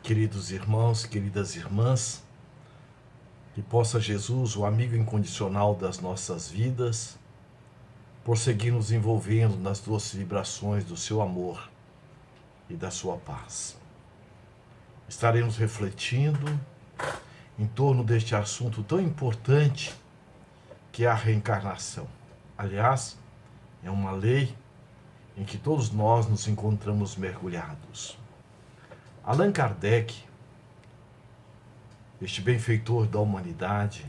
Queridos irmãos, queridas irmãs, que possa Jesus, o amigo incondicional das nossas vidas, prosseguir nos envolvendo nas doces vibrações do seu amor e da sua paz. Estaremos refletindo em torno deste assunto tão importante que é a reencarnação. Aliás, é uma lei em que todos nós nos encontramos mergulhados. Allan Kardec, este benfeitor da humanidade,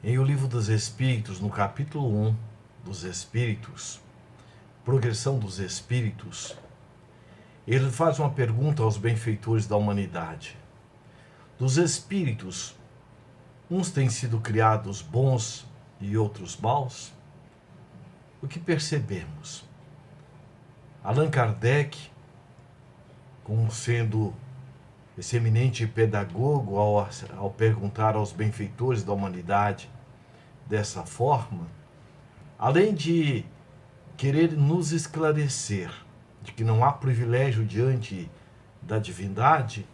em O Livro dos Espíritos, no capítulo 1 dos Espíritos, Progressão dos Espíritos, ele faz uma pergunta aos benfeitores da humanidade. Dos espíritos, uns têm sido criados bons e outros maus? O que percebemos? Allan Kardec, como sendo esse eminente pedagogo, ao perguntar aos benfeitores da humanidade dessa forma, além de querer nos esclarecer de que não há privilégio diante da divindade,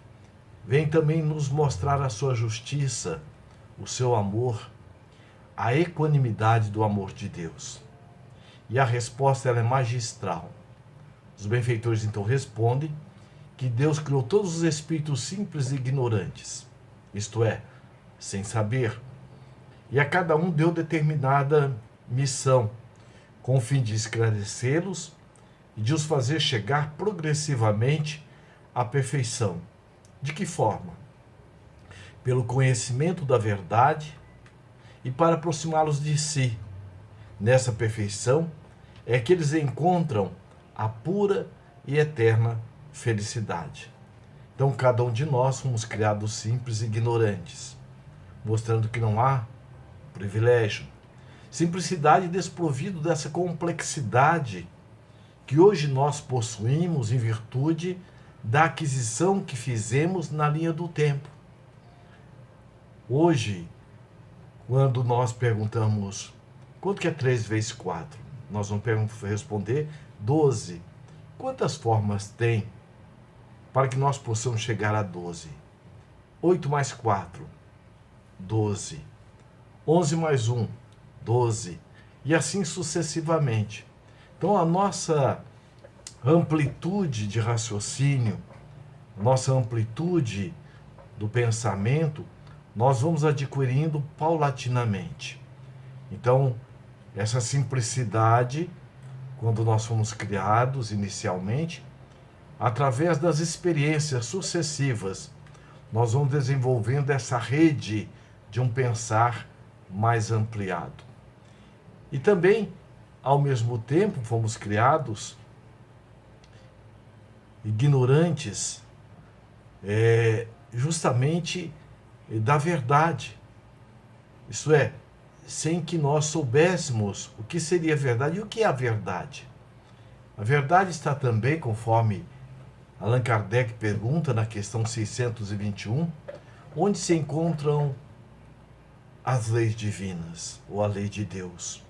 vem também nos mostrar a sua justiça, o seu amor, a equanimidade do amor de Deus. E a resposta ela é magistral. Os benfeitores então respondem que Deus criou todos os espíritos simples e ignorantes, isto é, sem saber, e a cada um deu determinada missão, com o fim de esclarecê-los e de os fazer chegar progressivamente à perfeição. De que forma? Pelo conhecimento da verdade e para aproximá-los de si. Nessa perfeição é que eles encontram a pura e eterna felicidade. Então, cada um de nós fomos criados simples e ignorantes, mostrando que não há privilégio. Simplicidade desprovido dessa complexidade que hoje nós possuímos em virtude da aquisição que fizemos na linha do tempo. Hoje, quando nós perguntamos quanto que é 3 vezes 4, nós vamos responder 12. Quantas formas tem para que nós possamos chegar a 12? 8 mais 4, 12. 11 mais 1, 12. E assim sucessivamente. Então a nossa amplitude de raciocínio, nossa amplitude do pensamento, nós vamos adquirindo paulatinamente. Então, essa simplicidade, quando nós fomos criados inicialmente, através das experiências sucessivas, nós vamos desenvolvendo essa rede de um pensar mais ampliado. E também, ao mesmo tempo, fomos criados ignorantes justamente da verdade. Isso é, sem que nós soubéssemos o que seria a verdade e o que é a verdade. A verdade está também, conforme Allan Kardec pergunta na questão 621, onde se encontram as leis divinas, ou a lei de Deus,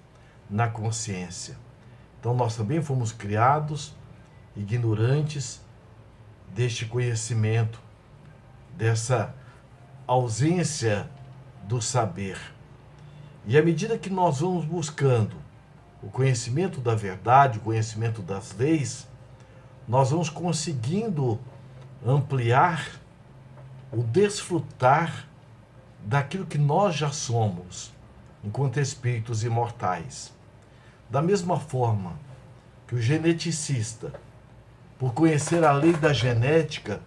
na consciência. Então nós também fomos criados ignorantes deste conhecimento, dessa ausência do saber. E à medida que nós vamos buscando o conhecimento da verdade, o conhecimento das leis, nós vamos conseguindo ampliar o desfrutar daquilo que nós já somos, enquanto espíritos imortais. Da mesma forma que o geneticista, por conhecer a lei da genética,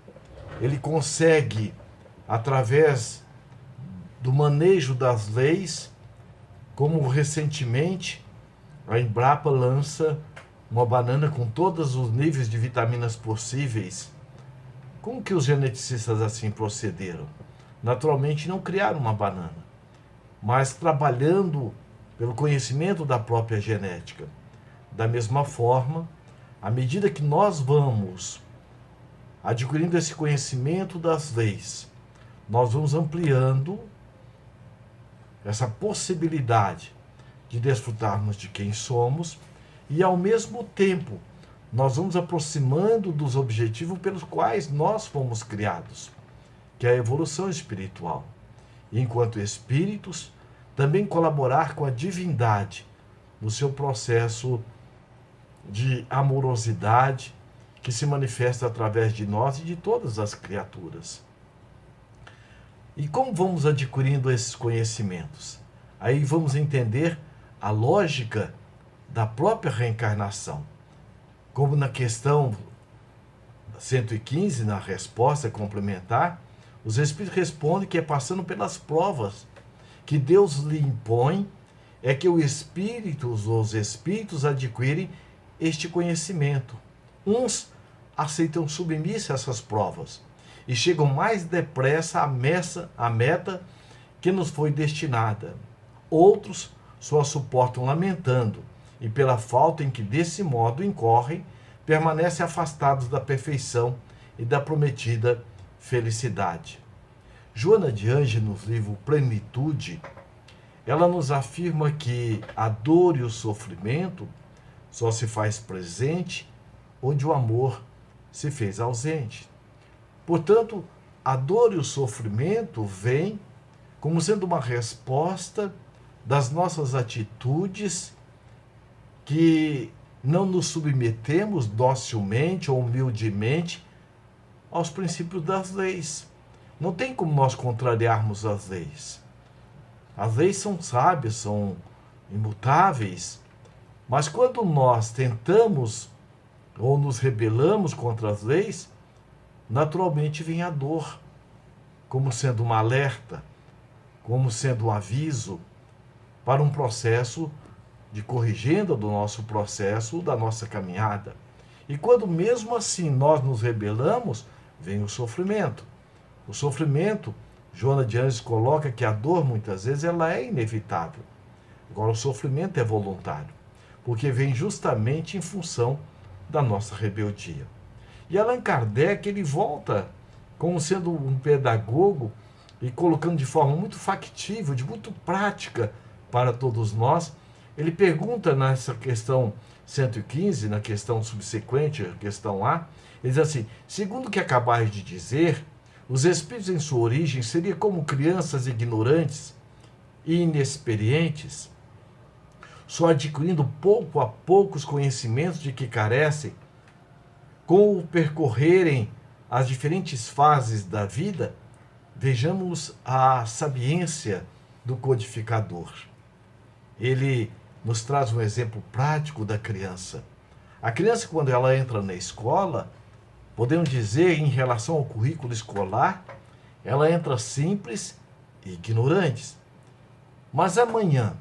ele consegue, através do manejo das leis, como recentemente a Embrapa lança uma banana com todos os níveis de vitaminas possíveis. Como que os geneticistas assim procederam? Naturalmente não criaram uma banana, mas trabalhando pelo conhecimento da própria genética. Da mesma forma, à medida que nós vamos adquirindo esse conhecimento das leis, nós vamos ampliando essa possibilidade de desfrutarmos de quem somos e, ao mesmo tempo, nós vamos aproximando dos objetivos pelos quais nós fomos criados, que é a evolução espiritual. E, enquanto espíritos, também colaborar com a divindade no seu processo de amorosidade que se manifesta através de nós e de todas as criaturas. E como vamos adquirindo esses conhecimentos? Aí vamos entender a lógica da própria reencarnação. Como na questão 115, na resposta complementar, os Espíritos respondem que é passando pelas provas que Deus lhe impõe, é que os Espíritos adquirem este conhecimento. Uns aceitam submissa a essas provas e chegam mais depressa à meta que nos foi destinada. Outros só suportam lamentando, e pela falta em que desse modo incorrem, permanecem afastados da perfeição e da prometida felicidade. Joana de Ângeles, no livro Plenitude, ela nos afirma que a dor e o sofrimento só se faz presente onde o amor se fez ausente. Portanto, a dor e o sofrimento vêm como sendo uma resposta das nossas atitudes que não nos submetemos docilmente ou humildemente aos princípios das leis. Não tem como nós contrariarmos as leis. As leis são sábias, são imutáveis, mas quando nós tentamos ou nos rebelamos contra as leis, naturalmente vem a dor, como sendo um alerta, como sendo um aviso para um processo de corrigenda do nosso processo, da nossa caminhada. E quando mesmo assim nós nos rebelamos, vem o sofrimento. O sofrimento, Joana de Ângeles coloca que a dor muitas vezes ela é inevitável. Agora o sofrimento é voluntário, porque vem justamente em função da nossa rebeldia. E Allan Kardec, ele volta como sendo um pedagogo e colocando de forma muito factível, de muito prática para todos nós. Ele pergunta nessa questão 115, na questão subsequente, a questão A, ele diz assim: segundo o que acabais de dizer, os espíritos em sua origem seriam como crianças ignorantes e inexperientes, só adquirindo pouco a pouco os conhecimentos de que carecem, com o percorrerem as diferentes fases da vida. Vejamos a sapiência do codificador. Ele nos traz um exemplo prático da criança. A criança, quando ela entra na escola, podemos dizer, em relação ao currículo escolar, ela entra simples e ignorante. Mas amanhã,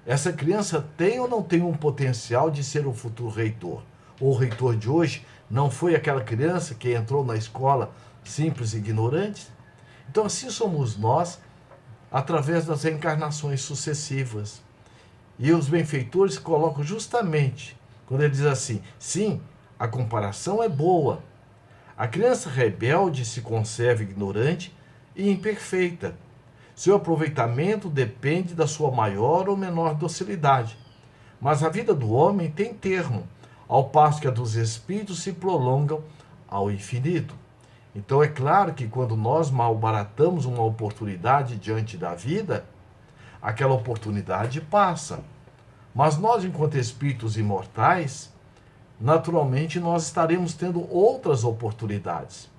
essa criança tem ou não tem um potencial de ser o futuro reitor? Ou o reitor de hoje não foi aquela criança que entrou na escola simples e ignorante? Então, assim somos nós, através das reencarnações sucessivas. E os benfeitores colocam justamente, quando ele diz assim, sim, a comparação é boa. A criança rebelde se conserva ignorante e imperfeita. Seu aproveitamento depende da sua maior ou menor docilidade. Mas a vida do homem tem termo, ao passo que a dos espíritos se prolongam ao infinito. Então é claro que quando nós malbaratamos uma oportunidade diante da vida, aquela oportunidade passa. Mas nós, enquanto espíritos imortais, naturalmente nós estaremos tendo outras oportunidades.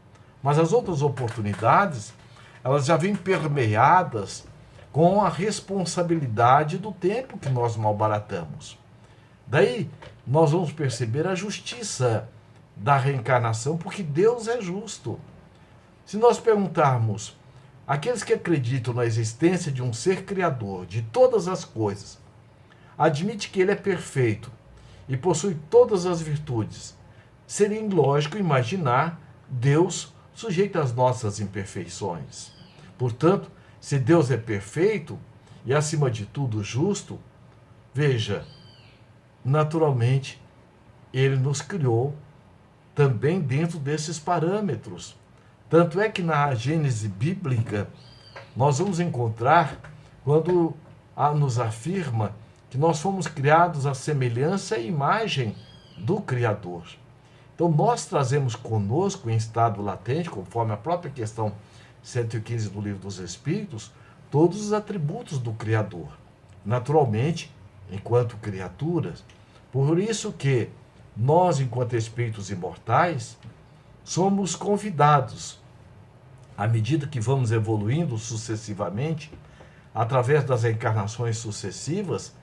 Mas as outras oportunidades, elas já vêm permeadas com a responsabilidade do tempo que nós malbaratamos. Daí nós vamos perceber a justiça da reencarnação, porque Deus é justo. Se nós perguntarmos, aqueles que acreditam na existência de um ser criador de todas as coisas, admite que ele é perfeito e possui todas as virtudes, seria ilógico imaginar Deus sujeito às nossas imperfeições. Portanto, se Deus é perfeito e, acima de tudo, justo, veja, naturalmente, ele nos criou também dentro desses parâmetros. Tanto é que na Gênese bíblica, nós vamos encontrar quando nos afirma que nós fomos criados à semelhança e imagem do Criador. Então nós trazemos conosco em estado latente, conforme a própria questão 115 do Livro dos Espíritos, todos os atributos do Criador. Naturalmente, enquanto criaturas, por isso que nós, enquanto espíritos imortais, somos convidados, à medida que vamos evoluindo sucessivamente, através das encarnações sucessivas,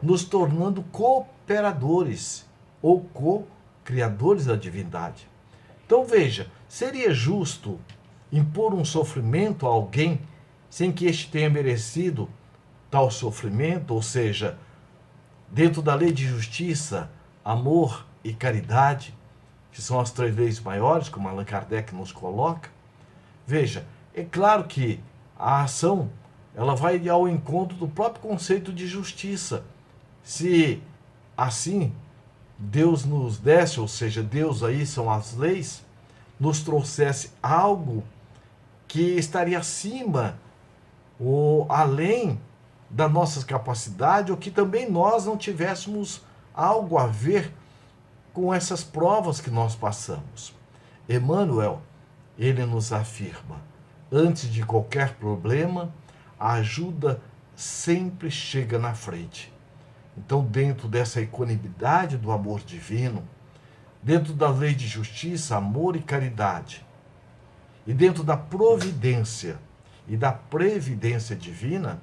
nos tornando cooperadores ou co-criadores da divindade. Então veja, seria justo impor um sofrimento a alguém sem que este tenha merecido tal sofrimento, ou seja, dentro da lei de justiça, amor e caridade, que são as 3 leis maiores, como Allan Kardec nos coloca? Veja, é claro que a ação ela vai ao encontro do próprio conceito de justiça. Se assim Deus nos desse, ou seja, Deus aí são as leis, nos trouxesse algo que estaria acima ou além da nossa capacidade, ou que também nós não tivéssemos algo a ver com essas provas que nós passamos. Emmanuel, ele nos afirma, antes de qualquer problema, a ajuda sempre chega na frente. Então, dentro dessa equanimidade do amor divino, dentro da lei de justiça, amor e caridade, e dentro da providência e da previdência divina,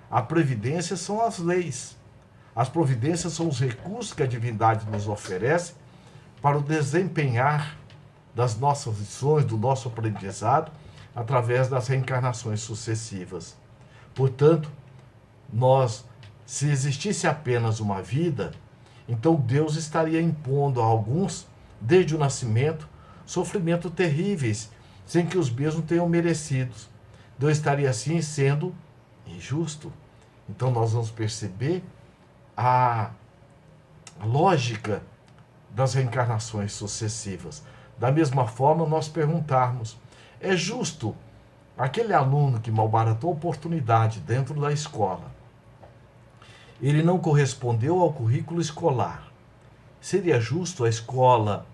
a previdência são as leis. As providências são os recursos que a divindade nos oferece para o desempenhar das nossas lições, do nosso aprendizado, através das reencarnações sucessivas. Portanto, se existisse apenas uma vida, então Deus estaria impondo a alguns, desde o nascimento, sofrimentos terríveis, sem que os mesmos tenham merecidos. Deus estaria assim sendo injusto. Então nós vamos perceber a lógica das reencarnações sucessivas. Da mesma forma, nós perguntarmos, é justo aquele aluno que malbaratou a oportunidade dentro da escola, ele não correspondeu ao currículo escolar, seria justo a escola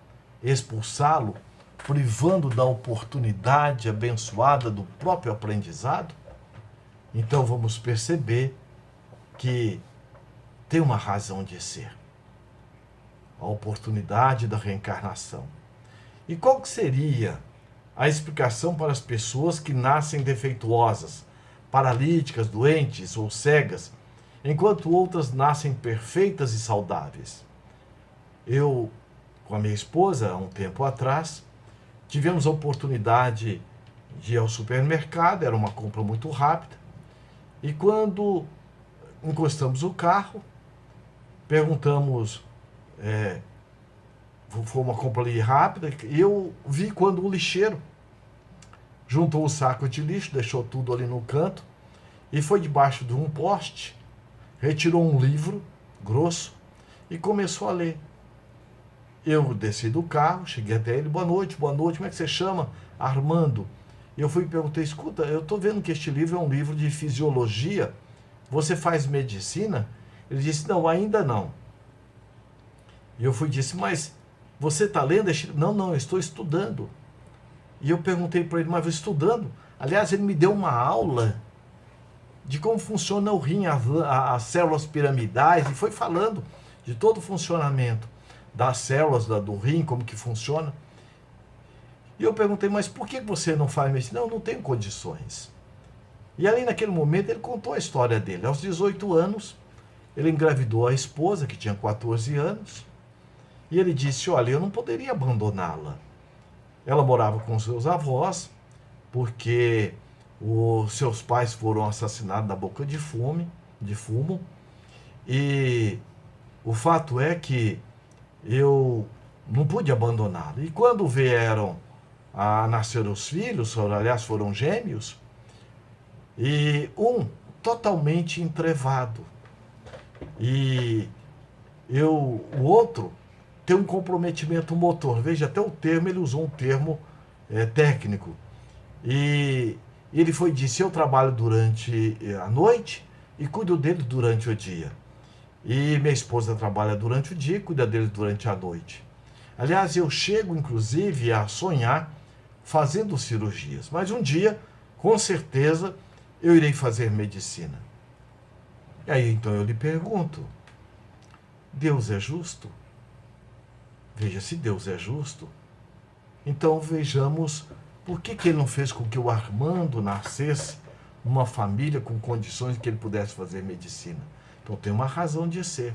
expulsá-lo, privando da oportunidade abençoada do próprio aprendizado? Então vamos perceber que tem uma razão de ser. A oportunidade da reencarnação. E qual que seria a explicação para as pessoas que nascem defeituosas, paralíticas, doentes ou cegas, enquanto outras nascem perfeitas e saudáveis? Eu, com a minha esposa, há um tempo atrás, tivemos a oportunidade de ir ao supermercado, era uma compra muito rápida, e quando encostamos o carro, perguntamos, foi uma compra ali rápida, e eu vi quando o lixeiro juntou o saco de lixo, deixou tudo ali no canto, e foi debaixo de um poste, retirou um livro grosso e começou a ler. Eu desci do carro, cheguei até ele, boa noite, como é que você chama? Armando. Eu fui e perguntei, escuta, eu estou vendo que este livro é um livro de fisiologia, você faz medicina? Ele disse, não, ainda não. E eu fui e disse, mas você está lendo este livro? Não, não, eu estou estudando. E eu perguntei para ele, mas estudando? Aliás, ele me deu uma aula de como funciona o rim, as células piramidais, e foi falando de todo o funcionamento das células do rim, como que funciona. E eu perguntei, mas por que você não faz medicina? Não, não tenho condições. E ali naquele momento ele contou a história dele. Aos 18 anos, ele engravidou a esposa, que tinha 14 anos, e ele disse, olha, eu não poderia abandoná-la. Ela morava com seus avós, porque os seus pais foram assassinados na boca de fumo, e o fato é que eu não pude abandoná-la. E quando vieram a nascer os filhos, aliás, foram gêmeos, e um totalmente entrevado, e o outro tem um comprometimento motor. Veja, até o termo, ele usou um termo técnico. E ele disse, eu trabalho durante a noite e cuido dele durante o dia. E minha esposa trabalha durante o dia e cuida dele durante a noite. Aliás, eu chego inclusive a sonhar fazendo cirurgias, mas um dia, com certeza, eu irei fazer medicina. E aí então eu lhe pergunto: Deus é justo? Veja, se Deus é justo, então vejamos por que ele não fez com que o Armando nascesse numa família com condições que ele pudesse fazer medicina. Então tem uma razão de ser.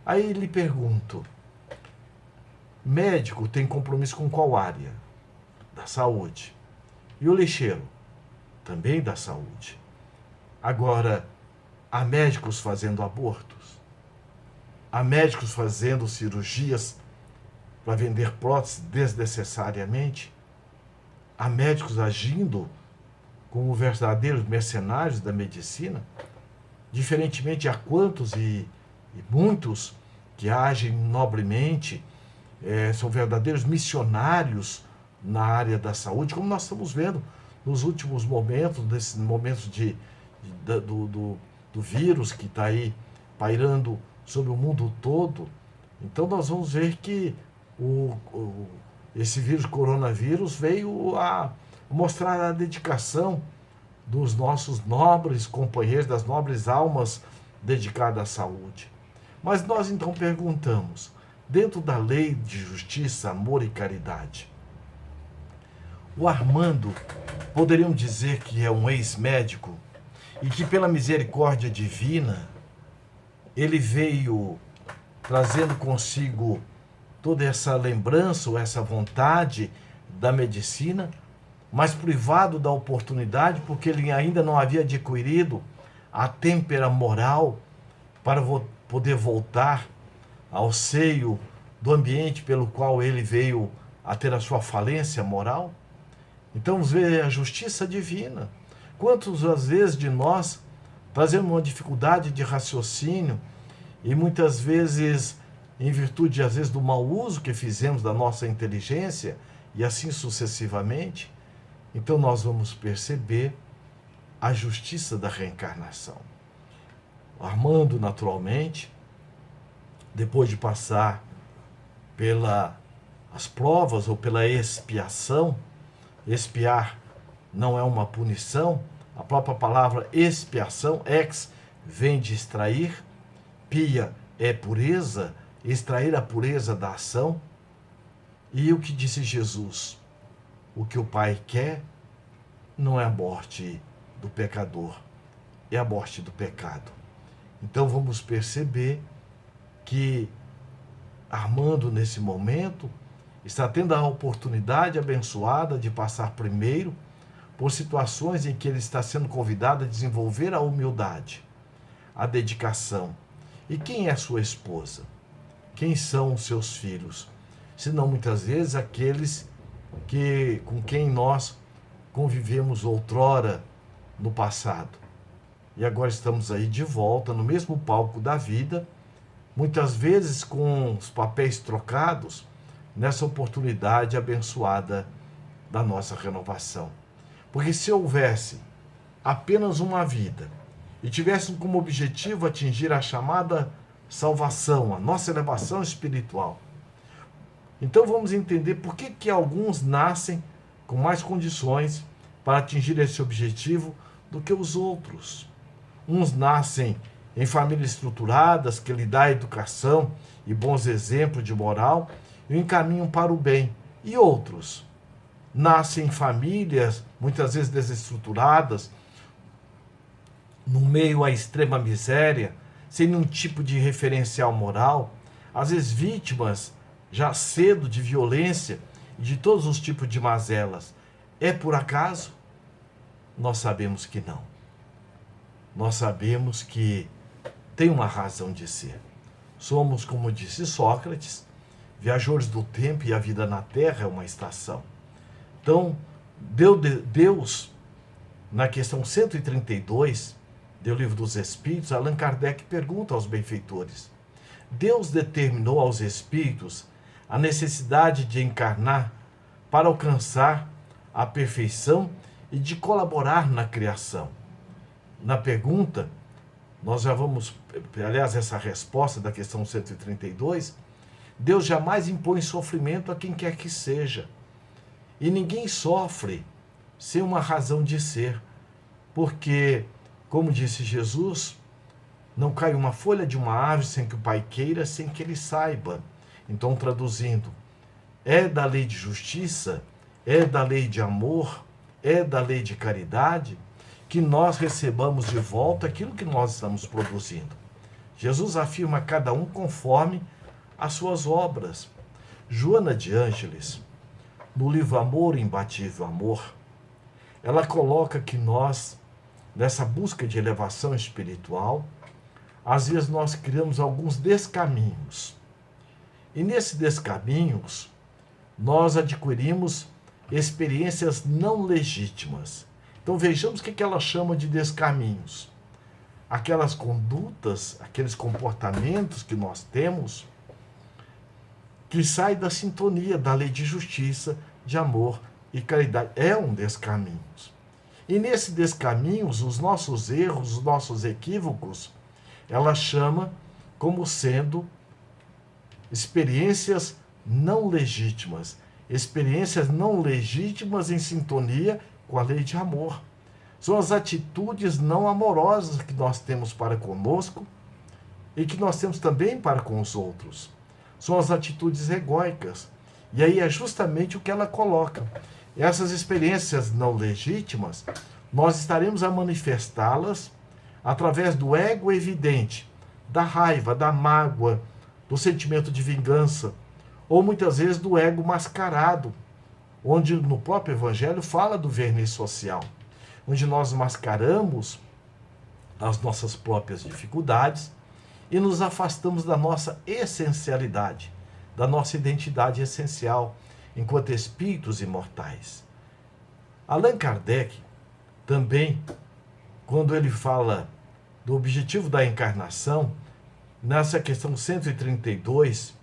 Aí lhe pergunto: médico tem compromisso com qual área? Da saúde. E o lixeiro? Também da saúde. Agora, há médicos fazendo abortos? Há médicos fazendo cirurgias para vender próteses desnecessariamente? Há médicos agindo como verdadeiros mercenários da medicina? Diferentemente a quantos e muitos que agem nobremente, são verdadeiros missionários na área da saúde, como nós estamos vendo nos últimos momentos, desses momentos do vírus que está aí pairando sobre o mundo todo. Então nós vamos ver que esse vírus, coronavírus, veio a mostrar a dedicação dos nossos nobres companheiros, das nobres almas dedicadas à saúde. Mas nós então perguntamos, dentro da lei de justiça, amor e caridade, o Armando, poderiam dizer que é um ex-médico e que pela misericórdia divina ele veio trazendo consigo toda essa lembrança ou essa vontade da medicina, mas privado da oportunidade porque ele ainda não havia adquirido a têmpera moral para poder voltar ao seio do ambiente pelo qual ele veio a ter a sua falência moral? Então vamos ver a justiça divina. Quantas às vezes de nós trazemos uma dificuldade de raciocínio e muitas vezes, em virtude às vezes do mau uso que fizemos da nossa inteligência e assim sucessivamente, então nós vamos perceber a justiça da reencarnação. Armando, naturalmente, depois de passar pelas provas ou pela expiação, expiar não é uma punição, a própria palavra expiação, ex, vem de extrair, pia é pureza, extrair a pureza da ação. E o que disse Jesus? O que o Pai quer não é a morte do pecador, é a morte do pecado. Então vamos perceber que Armando, nesse momento, está tendo a oportunidade abençoada de passar primeiro por situações em que ele está sendo convidado a desenvolver a humildade, a dedicação. E quem é sua esposa? Quem são os seus filhos? Senão, muitas vezes, aqueles com quem nós convivemos outrora no passado. E agora estamos aí de volta no mesmo palco da vida, muitas vezes com os papéis trocados, nessa oportunidade abençoada da nossa renovação. Porque se houvesse apenas uma vida e tivéssemos como objetivo atingir a chamada salvação, a nossa elevação espiritual, então vamos entender por que alguns nascem com mais condições para atingir esse objetivo do que os outros. Uns nascem em famílias estruturadas, que lhe dá educação e bons exemplos de moral e o encaminham para o bem. E outros nascem em famílias, muitas vezes desestruturadas, no meio à extrema miséria, sem nenhum tipo de referencial moral, às vezes vítimas já cedo de violência e de todos os tipos de mazelas. É por acaso? Nós sabemos que não. Nós sabemos que tem uma razão de ser. Somos, como disse Sócrates, viajores do tempo e a vida na Terra é uma estação. Então, Deus, na questão 132 do Livro dos Espíritos, Allan Kardec pergunta aos benfeitores: Deus determinou aos espíritos a necessidade de encarnar para alcançar a perfeição e de colaborar na criação. Na pergunta, nós já vamos, aliás, essa resposta da questão 132, Deus jamais impõe sofrimento a quem quer que seja. E ninguém sofre sem uma razão de ser. Porque, como disse Jesus, não cai uma folha de uma árvore sem que o Pai queira, sem que ele saiba. Então, traduzindo, é da lei de justiça, é da lei de amor, é da lei de caridade que nós recebamos de volta aquilo que nós estamos produzindo. Jesus afirma a cada um conforme as suas obras. Joana de Ângeles, no livro Amor, Imbatível Amor, ela coloca que nós, nessa busca de elevação espiritual, às vezes nós criamos alguns descaminhos. E nesses descaminhos, nós adquirimos experiências não legítimas. Então vejamos o que ela chama de descaminhos. Aquelas condutas, aqueles comportamentos que nós temos que saem da sintonia da lei de justiça, de amor e caridade. É um descaminhos. E nesse descaminhos, os nossos erros, os nossos equívocos, ela chama como sendo experiências não legítimas. Experiências não legítimas em sintonia com a lei de amor. São as atitudes não amorosas que nós temos para conosco e que nós temos também para com os outros. São as atitudes egóicas. E aí é justamente o que ela coloca. Essas experiências não legítimas, nós estaremos a manifestá-las através do ego evidente, da raiva, da mágoa, do sentimento de vingança, ou muitas vezes do ego mascarado, onde no próprio Evangelho fala do verniz social, onde nós mascaramos as nossas próprias dificuldades e nos afastamos da nossa essencialidade, da nossa identidade essencial, enquanto espíritos imortais. Allan Kardec, também, quando ele fala do objetivo da encarnação, nessa questão 132,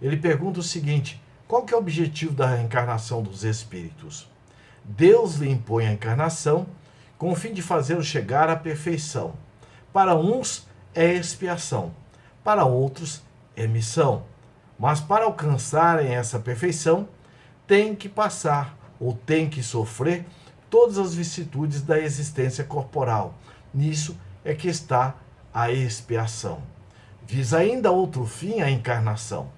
ele pergunta o seguinte: qual que é o objetivo da reencarnação dos espíritos? Deus lhe impõe a encarnação com o fim de fazê-lo chegar à perfeição. Para uns é expiação, para outros é missão. Mas para alcançarem essa perfeição, tem que passar ou tem que sofrer todas as vicissitudes da existência corporal. Nisso é que está a expiação. Visa ainda outro fim a encarnação,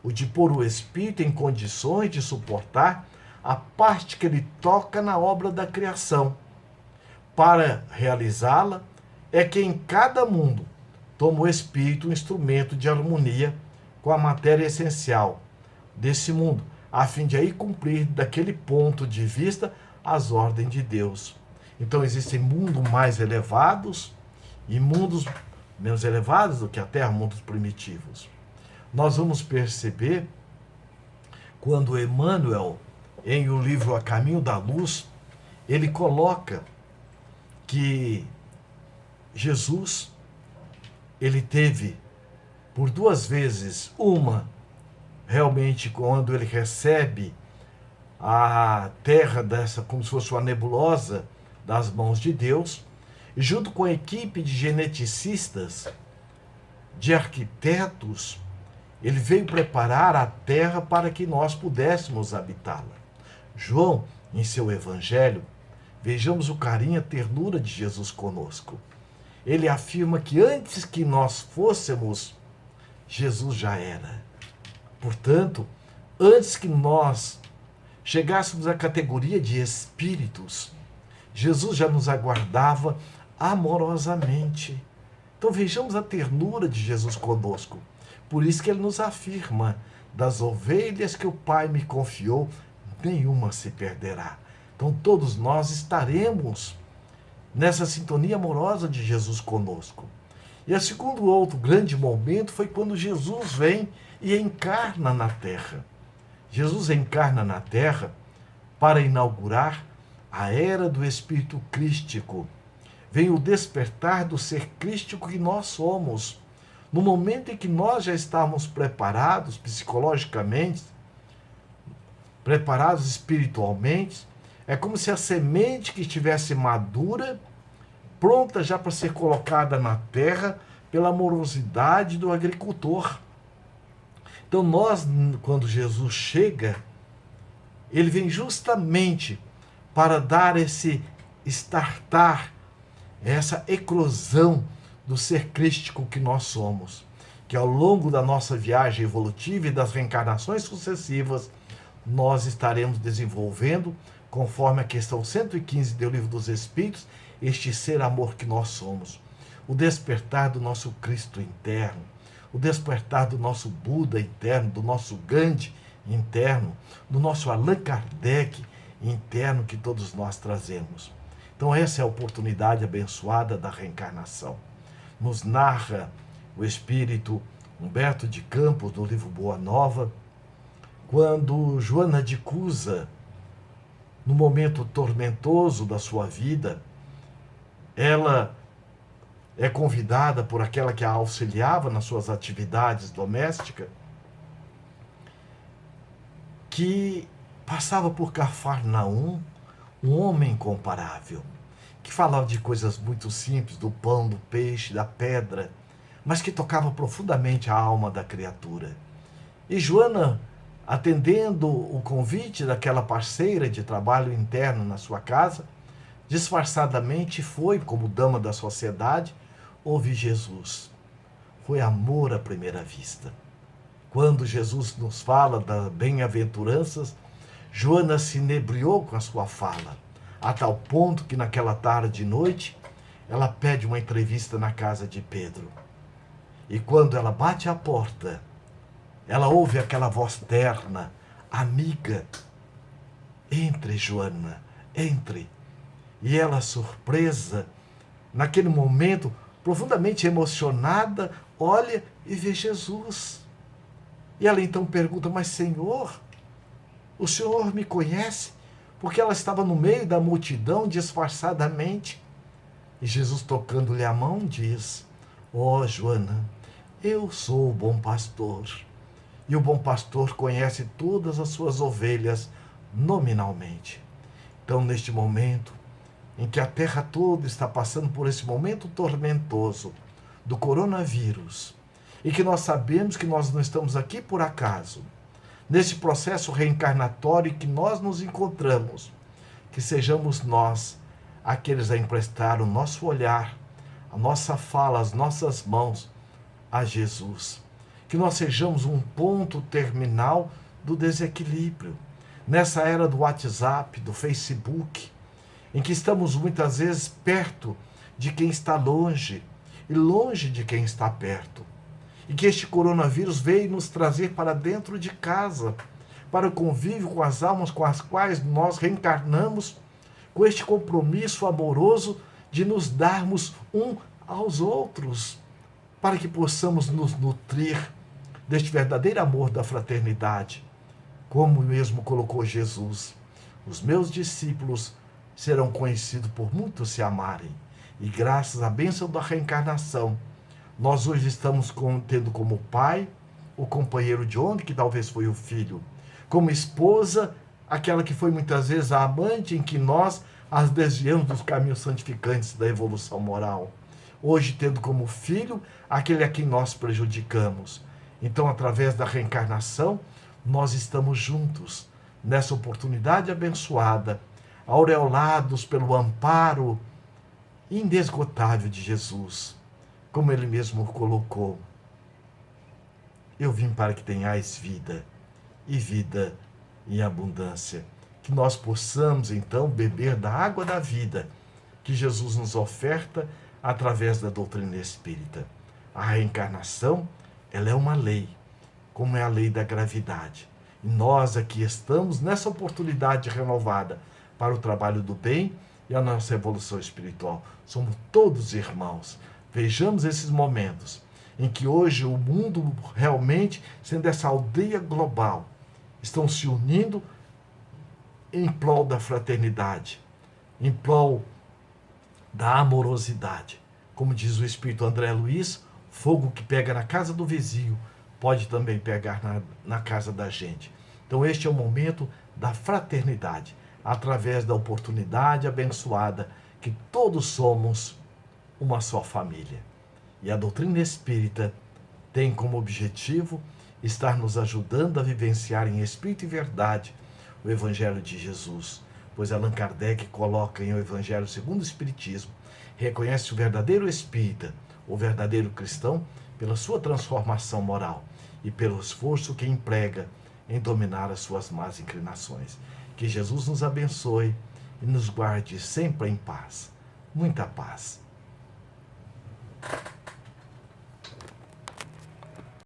o de pôr o espírito em condições de suportar a parte que ele toca na obra da criação. Para realizá-la, é que em cada mundo toma o espírito um instrumento de harmonia com a matéria essencial desse mundo, a fim de aí cumprir daquele ponto de vista as ordens de Deus. Então existem mundos mais elevados e mundos menos elevados do que a Terra, mundos primitivos. Nós vamos perceber quando Emmanuel, em o livro A Caminho da Luz, ele coloca que Jesus, ele teve por duas vezes, uma realmente quando ele recebe a Terra dessa como se fosse uma nebulosa das mãos de Deus, e junto com a equipe de geneticistas, de arquitetos, ele veio preparar a terra para que nós pudéssemos habitá-la. João, em seu evangelho, vejamos o carinho e a ternura de Jesus conosco. Ele afirma que antes que nós fôssemos, Jesus já era. Portanto, antes que nós chegássemos à categoria de espíritos, Jesus já nos aguardava amorosamente. Então vejamos a ternura de Jesus conosco. Por isso que ele nos afirma: das ovelhas que o Pai me confiou, nenhuma se perderá. Então todos nós estaremos nessa sintonia amorosa de Jesus conosco. E o segundo outro grande momento foi quando Jesus vem e encarna na terra. Jesus encarna na terra para inaugurar a era do Espírito Crístico. Vem o despertar do ser crístico que nós somos. No momento em que nós já estávamos preparados psicologicamente, preparados espiritualmente, é como se a semente que estivesse madura, pronta já para ser colocada na terra pela amorosidade do agricultor. Então nós, quando Jesus chega, ele vem justamente para dar esse startar, essa eclosão do ser crístico que nós somos, que ao longo da nossa viagem evolutiva e das reencarnações sucessivas, nós estaremos desenvolvendo, conforme a questão 115 do Livro dos Espíritos, este ser amor que nós somos. O despertar do nosso Cristo interno, o despertar do nosso Buda interno, do nosso Gandhi interno, do nosso Allan Kardec interno que todos nós trazemos. Então essa é a oportunidade abençoada da reencarnação. Nos narra o espírito Humberto de Campos, no livro Boa Nova, quando Joana de Cusa, no momento tormentoso da sua vida, ela é convidada por aquela que a auxiliava nas suas atividades domésticas, que passava por Cafarnaum, um homem incomparável, que falava de coisas muito simples, do pão, do peixe, da pedra, mas que tocava profundamente a alma da criatura. E Joana, atendendo o convite daquela parceira de trabalho interno na sua casa, disfarçadamente foi, como dama da sociedade, ouvir Jesus. Foi amor à primeira vista. Quando Jesus nos fala das bem-aventuranças, Joana se inebriou com a sua fala, a tal ponto que naquela tarde e noite, ela pede uma entrevista na casa de Pedro. E quando ela bate à porta, ela ouve aquela voz terna, amiga: entre, Joana, entre. E ela, surpresa, naquele momento, profundamente emocionada, olha e vê Jesus. E ela então pergunta: mas Senhor, o Senhor me conhece? Porque ela estava no meio da multidão, disfarçadamente. E Jesus, tocando-lhe a mão, diz: ó, Joana, eu sou o bom pastor. E o bom pastor conhece todas as suas ovelhas nominalmente. Então, neste momento em que a terra toda está passando por esse momento tormentoso do coronavírus, e que nós sabemos que nós não estamos aqui por acaso, nesse processo reencarnatório que nós nos encontramos, que sejamos nós aqueles a emprestar o nosso olhar, a nossa fala, as nossas mãos a Jesus. Que nós sejamos um ponto terminal do desequilíbrio. Nessa era do WhatsApp, do Facebook, em que estamos muitas vezes perto de quem está longe e longe de quem está perto. E que este coronavírus veio nos trazer para dentro de casa, para o convívio com as almas com as quais nós reencarnamos, com este compromisso amoroso de nos darmos um aos outros, para que possamos nos nutrir deste verdadeiro amor da fraternidade. Como mesmo colocou Jesus: os meus discípulos serão conhecidos por muitos se amarem. E graças à bênção da reencarnação, nós hoje estamos tendo como pai o companheiro de ontem, que talvez foi o filho, como esposa, aquela que foi muitas vezes a amante em que nós as desviamos dos caminhos santificantes da evolução moral. Hoje tendo como filho aquele a quem nós prejudicamos. Então, através da reencarnação, nós estamos juntos, nessa oportunidade abençoada, aureolados pelo amparo inesgotável de Jesus. Como ele mesmo colocou: eu vim para que tenhais vida, e vida em abundância. Que nós possamos, então, beber da água da vida que Jesus nos oferta através da doutrina espírita. A reencarnação, ela é uma lei, como é a lei da gravidade. E nós aqui estamos nessa oportunidade renovada para o trabalho do bem e a nossa evolução espiritual. Somos todos irmãos. Vejamos esses momentos em que hoje o mundo realmente, sendo essa aldeia global, estão se unindo em prol da fraternidade, em prol da amorosidade. Como diz o Espírito André Luiz, fogo que pega na casa do vizinho pode também pegar na casa da gente. Então este é o momento da fraternidade, através da oportunidade abençoada que todos somos uma só família. E a doutrina espírita tem como objetivo estar nos ajudando a vivenciar em espírito e verdade o Evangelho de Jesus, pois Allan Kardec coloca em O Evangelho segundo o Espiritismo, reconhece o verdadeiro espírita, o verdadeiro cristão, pela sua transformação moral e pelo esforço que emprega em dominar as suas más inclinações. Que Jesus nos abençoe e nos guarde sempre em paz. Muita paz.